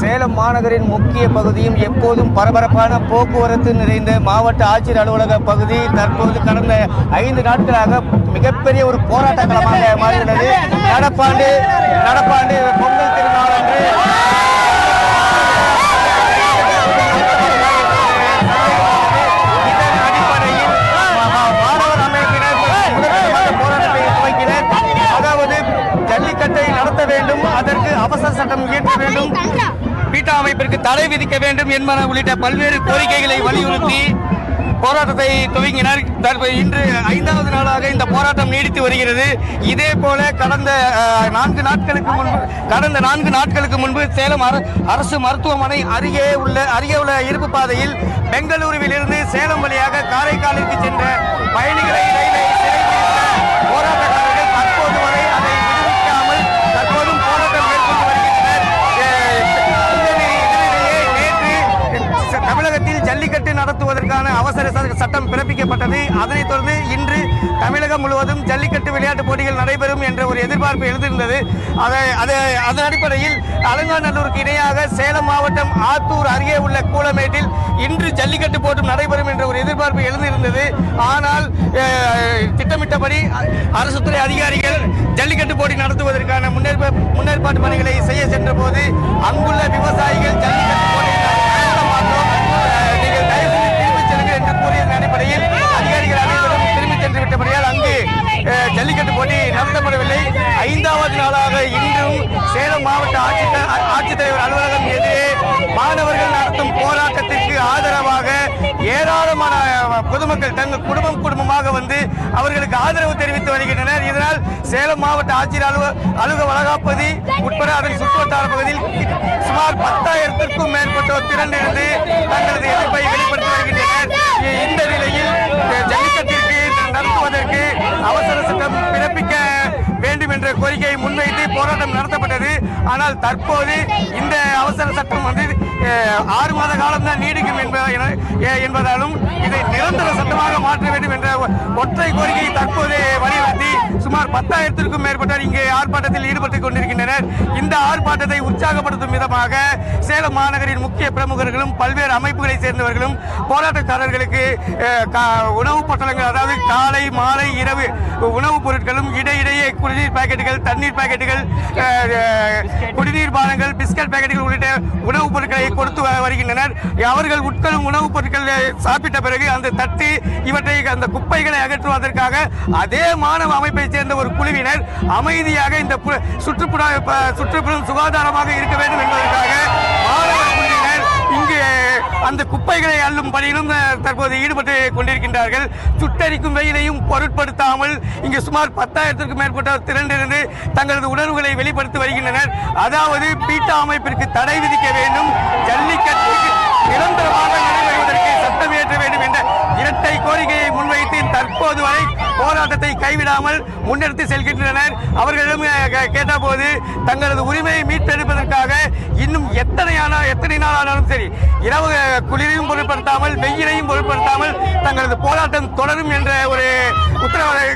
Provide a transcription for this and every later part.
சேலம் மாநகரின் முக்கிய பகுதியும் எப்போதும் பரபரப்பான போக்குவரத்து நிறைந்த மாவட்ட ஆட்சியர் அலுவலக பகுதி தற்போது கடந்த 5 நாட்களாக மிகப்பெரிய ஒரு போராட்ட களமாக மாறியுள்ளது. நடப்பாண்டு பொங்கல் திருநாளன்று ஜல்லிக்கட்டை நடத்த வேண்டும், அதற்கு அவசர சட்டம் இயற்ற வேண்டும், பீட்டா அமைப்பிற்கு தடை விதிக்க வேண்டும் என்பன உள்ளிட்ட பல்வேறு கோரிக்கைகளை வலியுறுத்தி போராட்டத்தை துவங்கினர். இன்று 5வது நாளாக இந்த போராட்டம் நீடித்து வருகிறது. இதே போல கடந்த 4 நாட்களுக்கு முன்பு சேலம் அரசு மருத்துவமனை அருகே உள்ள இருப்பு பாதையில் பெங்களூருவில் இருந்து சேலம் வழியாக காரைக்காலிற்கு சென்ற பயணிகளை போராட்டக்காரர்கள் தற்போது வரை அதை விடுவிக்காமல் தற்போதும் போராட்டம் மேற்கொண்டு வருகின்றனர். நேற்று தமிழகத்தில் ஜல்லிக்கட்டு நடத்துவதற்கான அவசர சட்டம் பிறப்பிக்கப்பட்டது. அதனைத் தொடர்ந்து இன்று தமிழகம் முழுவதும் ஜல்லிக்கட்டு விளையாட்டுப் போட்டிகள் நடைபெறும் என்ற ஒரு எதிர்பார்ப்பு எழுந்திருந்தது. அதன் அடிப்படையில் அலங்காநல்லூருக்கு இணையாக சேலம் மாவட்டம் ஆத்தூர் அருகே உள்ள கூலமேட்டில் இன்று ஜல்லிக்கட்டு போட்டும் நடைபெறும் என்ற ஒரு எதிர்பார்ப்பு எழுந்திருந்தது. ஆனால் திட்டமிட்டபடி அரசு துறை அதிகாரிகள் ஜல்லிக்கட்டு போட்டி நடத்துவதற்கான முன்னேற்பாட்டு பணிகளை செய்ய சென்ற போது அங்குள்ள விவசாயிகள் ஜல்லிக்கட்டு போட்டியில் நீங்கள் தயவு செய்து திரும்பிச் செல்லுங்கள் என்று கூறியதன் அடிப்படையில் அதிகாரிகள் அனைவரும் திரும்பிச் சென்று விட்டபடியால் அங்கு ஜல்லிக்கட்டு போட்டி நடத்தப்படவில்லை. 5வது நாளாக இன்றும் சேலம் மாவட்ட ஆட்சித்தலைவர் அலுவலகம் எதிரே மாணவர்கள் நடத்தும் போராட்டத்திற்கு ஆதரவாக ஏராளமான பொதுமக்கள் தங்கள் குடும்பமாக வந்து அவர்களுக்கு ஆதரவு தெரிவித்து வருகின்றனர். இதனால் சேலம் மாவட்ட ஆட்சியர் அலுவலக வளகாப்பதி உட்பட அதன் சுற்றுவட்டார பகுதியில் சுமார் 10,000க்கும் மேற்பட்டோர் திரண்டிருந்து தங்களது எதிர்ப்பை வெளிப்படுத்தி வருகின்றனர். இந்த நிலையில் ஜல்லிக்கட்டிற்கு நடத்துவதற்கு அவசர சட்டம் பிறப்பிக்க வேண்டும் என்ற கோரிக்கையை முன்வைத்து போராட்டம் நடத்தப்பட்டது. ஆனால் தற்போது இந்த அவசர சட்டம் வந்து 6 மாத காலம்தான் நீடிக்கும் என்பதாலும் இதை நிரந்தர சட்டமாக மாற்ற வேண்டும் என்ற ஒற்றை கோரிக்கையை தற்போது வலியுறுத்தி சுமார் 10,000க்கும் மேற்பட்டோர் இங்கே ஆர்ப்பாட்டத்தில் ஈடுபட்டுக் கொண்டிருக்கின்றனர். இந்த ஆர்ப்பாட்டத்தை உற்சாகப்படுத்தும் விதமாக சேலம் மாநகரின் முக்கிய பிரமுகர்களும் பல்வேறு அமைப்புகளை சேர்ந்தவர்களும் போராட்டக்காரர்களுக்கு உணவுப் பொட்டலங்கள், அதாவது காலை மாலை இரவு உணவுப் பொருட்களும் இடையிடையே குடிநீர் பாக்கெட்டுகள், தண்ணீர் பாக்கெட்டுகள், குடிநீர் பானங்கள், பிஸ்கட் பாக்கெட்டுகள் உள்ளிட்ட உணவுப் பொருட்களை கொடுத்து வருகின்றனர். அவர்கள் உட்கொள்ளும் உணவுப் பொருட்கள் சாப்பிட்ட பிறகு அந்த தட்டு இவற்றை அந்த குப்பைகளை அகற்றுவதற்காக அதே மாணவ அமைப்பை சேர்ந்த ஒரு குழுவினர் அமைதியாக இந்த சுற்றுப்புறம் சுகாதாரமாக இருக்க வேண்டும் என்பதற்காக மாணவர் குழுவினர் இங்கு அந்த குப்பைகளை அள்ளும் பணியிலும் தற்போது ஈடுபட்டு கொண்டிருக்கின்றார்கள். சுட்டரிக்கும் வெயிலையும் பொருட்படுத்தாமல் இங்கு சுமார் 10,000க்கும் மேற்பட்டோர் திரண்டிருந்து தங்களது உணர்வுகளை வெளிப்படுத்தி வருகின்றனர். அதாவது பீட்டா அமைப்பிற்கு தடை விதிக்க வேண்டும், ஜல்லிக்கட்டுக்கு நிரந்தரமாக நடைபெறுவதற்கு சட்டம் இயற்ற வேண்டும் என்ற இரட்டை கோரிக்கையை முன்வைத்து தற்போது வரை போராட்டத்தை கைவிடாமல் முன்னெடுத்து செல்கின்றனர். அவர்களிடம் கேட்டபோது தங்களது உரிமையை மீட்டெடுப்பதற்காக இன்னும் எத்தனை நாள் ஆனாலும் சரி, இரவு குளிரையும் பொருட்படுத்தாமல் வெயிலையும் பொருட்படுத்தாமல் தங்களது போராட்டம் தொடரும் என்ற ஒரு உத்தரவாதம்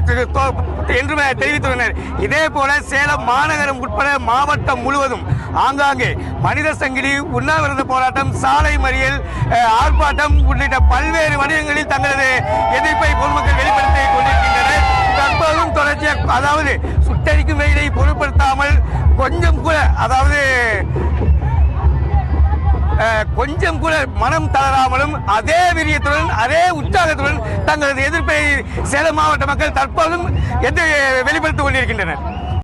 என்று தெரிவித்துள்ளனர். இதே போல சேலம் மாநகரம் உட்பட மாவட்டம் முழுவதும் ஆங்காங்கே மனித சங்கிலி, உண்ணாவிரத போராட்டம், சாலை மறியல், ஆர்ப்பாட்டம் உள்ளிட்ட பல்வேறு வடிவங்களில் தங்களது எதிர்ப்பை பொதுமக்கள் வெளிப்படுத்தி கொண்டிருக்கின்றனர். தற்போதும் தொடர்ச்சியாக, அதாவது சுட்டரிக்கும் வெயிலை பொருட்படுத்தாமல் கொஞ்சம் கூட மனம் தளராமலும் அதே வீரியத்துடன் அதே உற்சாகத்துடன் தங்களது எதிர்ப்பை சேலம் மாவட்ட மக்கள் தற்போதும் வெளிப்படுத்திக் கொண்டிருக்கின்றனர்.